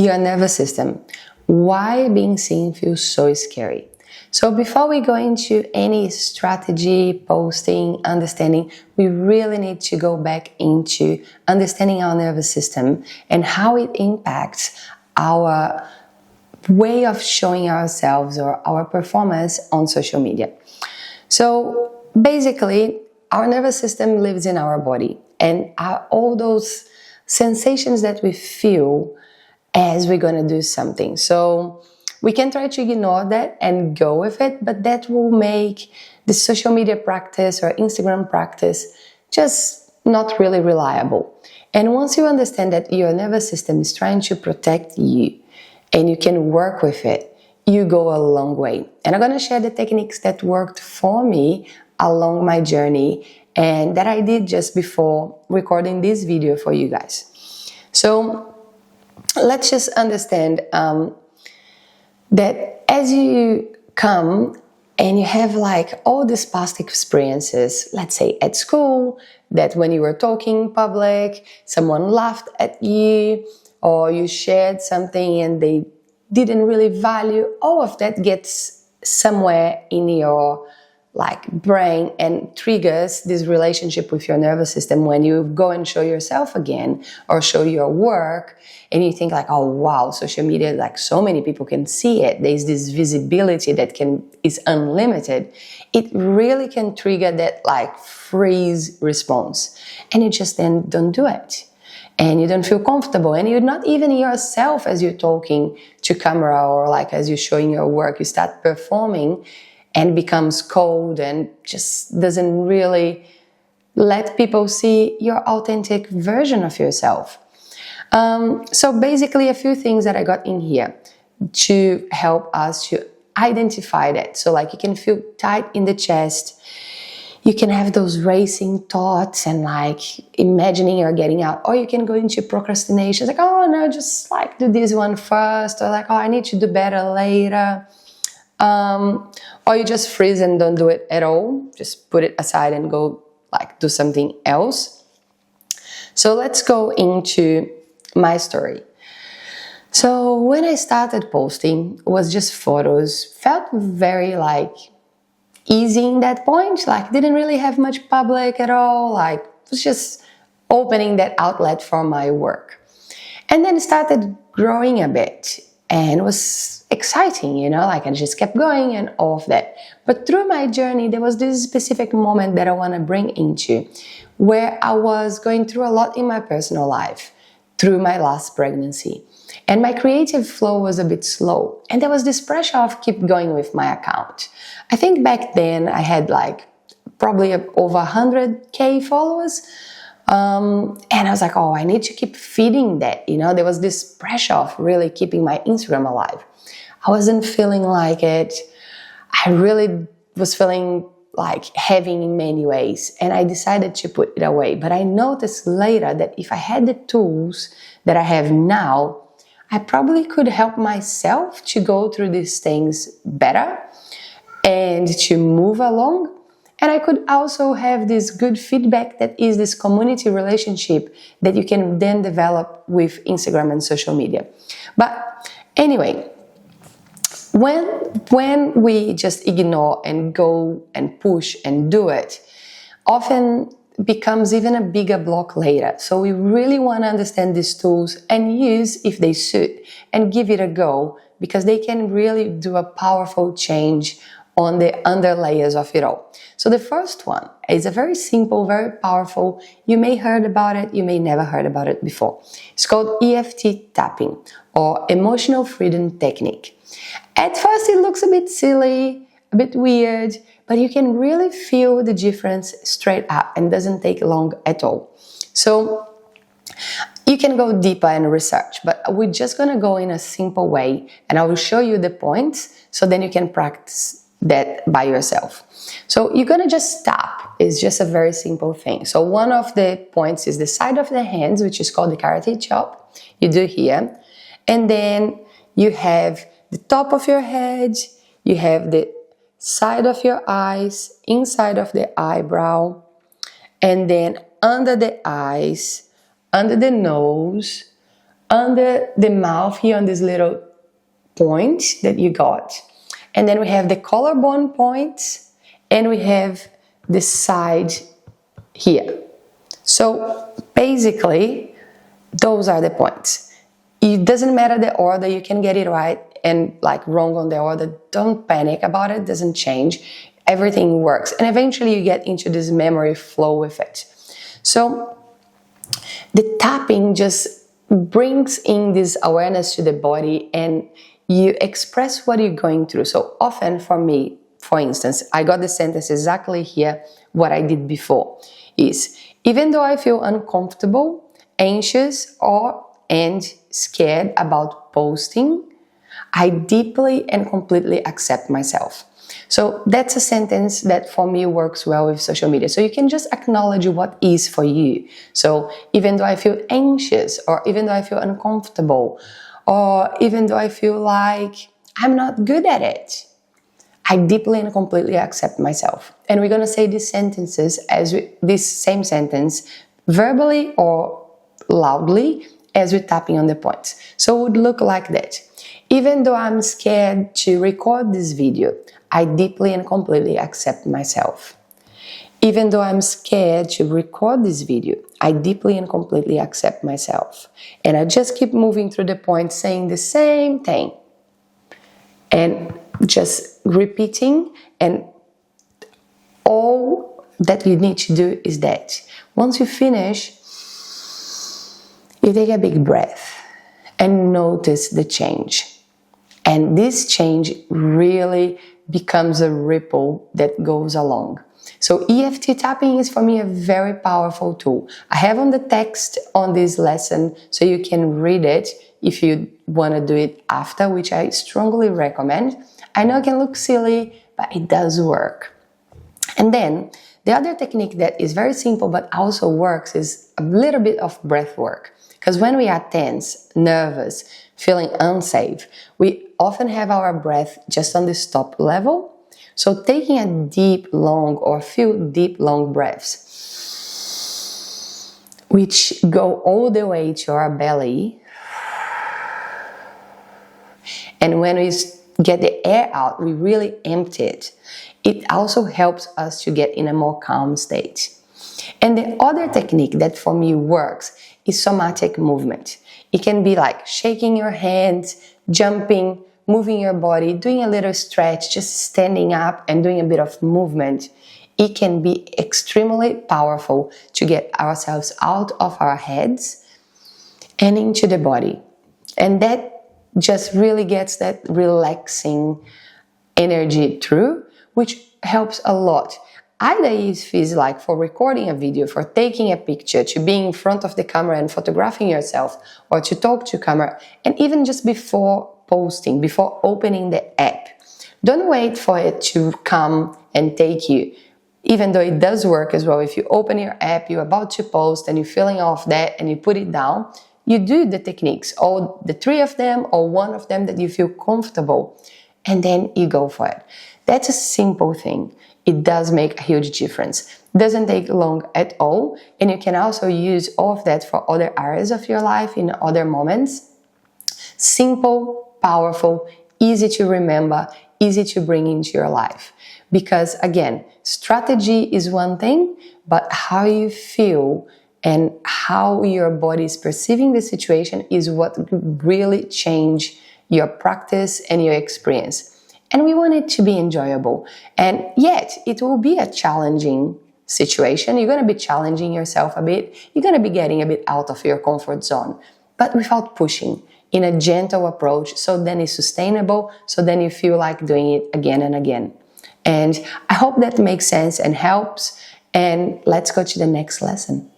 your nervous system. Why being seen feels so scary? So before we go into any strategy, posting, understanding, we really need to go back into understanding our nervous system and how it impacts our way of showing ourselves or our performance on social media. So basically, our nervous system lives in our body, and all those sensations that we feel as we're going to do something. So we can try to ignore that and go with it, but that will make the social media practice or Instagram practice just not really reliable. And once you understand that your nervous system is trying to protect you and you can work with it, you go a long way. And I'm going to share the techniques that worked for me along my journey and that I did just before recording this video for you guys. So let's just understand that as you come and you have like all these past experiences, let's say at school, that when you were talking in public, someone laughed at you, or you shared something and they didn't really value, all of that gets somewhere in your brain and triggers this relationship with your nervous system when you go and show yourself again or show your work and you think oh wow, social media, so many people can see it, there's this visibility that is unlimited. It really can trigger that freeze response, and you just then don't do it. And you don't feel comfortable, and you're not even yourself as you're talking to camera or as you're showing your work. You start performing and becomes cold and just doesn't really let people see your authentic version of yourself. So basically a few things that I got in here to help us to identify that. So you can feel tight in the chest. You can have those racing thoughts and imagining you're getting out, or you can go into procrastination. Oh no, just do this one first, or oh, I need to do better later. Or you just freeze and don't do it at all. Just put it aside and go do something else. So let's go into my story. So when I started posting, it was just photos. Felt very easy in that point. Didn't really have much public at all. It was just opening that outlet for my work. And then it started growing a bit. And it was exciting, I just kept going and all of that. But through my journey, there was this specific moment that I want to bring into, where I was going through a lot in my personal life through my last pregnancy. And my creative flow was a bit slow. And there was this pressure of keep going with my account. I think back then I had probably over 100K followers. And I was oh, I need to keep feeding that, there was this pressure of really keeping my Instagram alive. I wasn't feeling like it. I really was feeling heavy in many ways, and I decided to put it away. But I noticed later that if I had the tools that I have now, I probably could help myself to go through these things better and to move along. And I could also have this good feedback that is this community relationship that you can then develop with Instagram and social media. But anyway, when we just ignore and go and push and do it, often becomes even a bigger block later. So we really want to understand these tools and use if they suit and give it a go, because they can really do a powerful change on the under layers of it all. So the first one is a very simple, very powerful. You may heard about it, you may never heard about it before. It's called EFT tapping, or emotional freedom technique. At first it looks a bit silly, a bit weird, but you can really feel the difference straight up and doesn't take long at all. So you can go deeper and research, but we're just going to go in a simple way, and I will show you the points so then you can practice that by yourself. So you're going to just tap. It's just a very simple thing. So one of the points is the side of the hands, which is called the karate chop. You do here. And then you have the top of your head, you have the side of your eyes, inside of the eyebrow, and then under the eyes, under the nose, under the mouth here on this little point that you got. And then we have the collarbone point, and we have the side here. So basically, those are the points. It doesn't matter the order, you can get it right and like wrong on the order. Don't panic about it, doesn't change. Everything works. And eventually you get into this memory flow with it. So the tapping just brings in this awareness to the body, and you express what you're going through. So often for me, for instance, I got the sentence exactly here, what I did before is, even though I feel uncomfortable, anxious, and scared about posting, I deeply and completely accept myself. So that's a sentence that for me works well with social media. So you can just acknowledge what is for you. So even though I feel anxious, or even though I feel uncomfortable, or even though I feel like I'm not good at it, I deeply and completely accept myself. And we're going to say these sentences this same sentence verbally or loudly as we're tapping on the points. So it would look like that. Even though I'm scared to record this video, I deeply and completely accept myself. Even though I'm scared to record this video, I deeply and completely accept myself. And I just keep moving through the points, saying the same thing. And just repeating, and all that you need to do is that. Once you finish, you take a big breath and notice the change. And this change really becomes a ripple that goes along. So EFT tapping is for me a very powerful tool. I have on the text on this lesson so you can read it if you want to do it after, which I strongly recommend. I know it can look silly, but it does work. And then the other technique that is very simple but also works is a little bit of breath work. Because when we are tense, nervous, feeling unsafe, we often have our breath just on the stop level. So taking a deep, long, or few deep, long breaths, which go all the way to our belly. And when we get the air out, we really empty it. It also helps us to get in a more calm state. And the other technique that for me works is somatic movement. It can be like shaking your hands, jumping, moving your body, doing a little stretch, just standing up and doing a bit of movement. It can be extremely powerful to get ourselves out of our heads and into the body. And that just really gets that relaxing energy through, which helps a lot. Either if it's like for recording a video, for taking a picture, to being in front of the camera and photographing yourself, or to talk to camera, and even just before posting, before opening the app. Don't wait for it to come and take you. Even though it does work as well, if you open your app, you're about to post and you're feeling off that and you put it down, you do the techniques, or the 3 of them or 1 of them that you feel comfortable, and then you go for it. That's a simple thing. It does make a huge difference. It doesn't take long at all, and you can also use all of that for other areas of your life in other moments. Simple, powerful, easy to remember, easy to bring into your life. Because again, strategy is one thing, but how you feel and how your body is perceiving the situation is what really change your practice and your experience. And we want it to be enjoyable. And yet, it will be a challenging situation. You're going to be challenging yourself a bit. You're going to be getting a bit out of your comfort zone, but without pushing, in a gentle approach, so then it's sustainable, so then you feel like doing it again and again. And I hope that makes sense and helps. And let's go to the next lesson.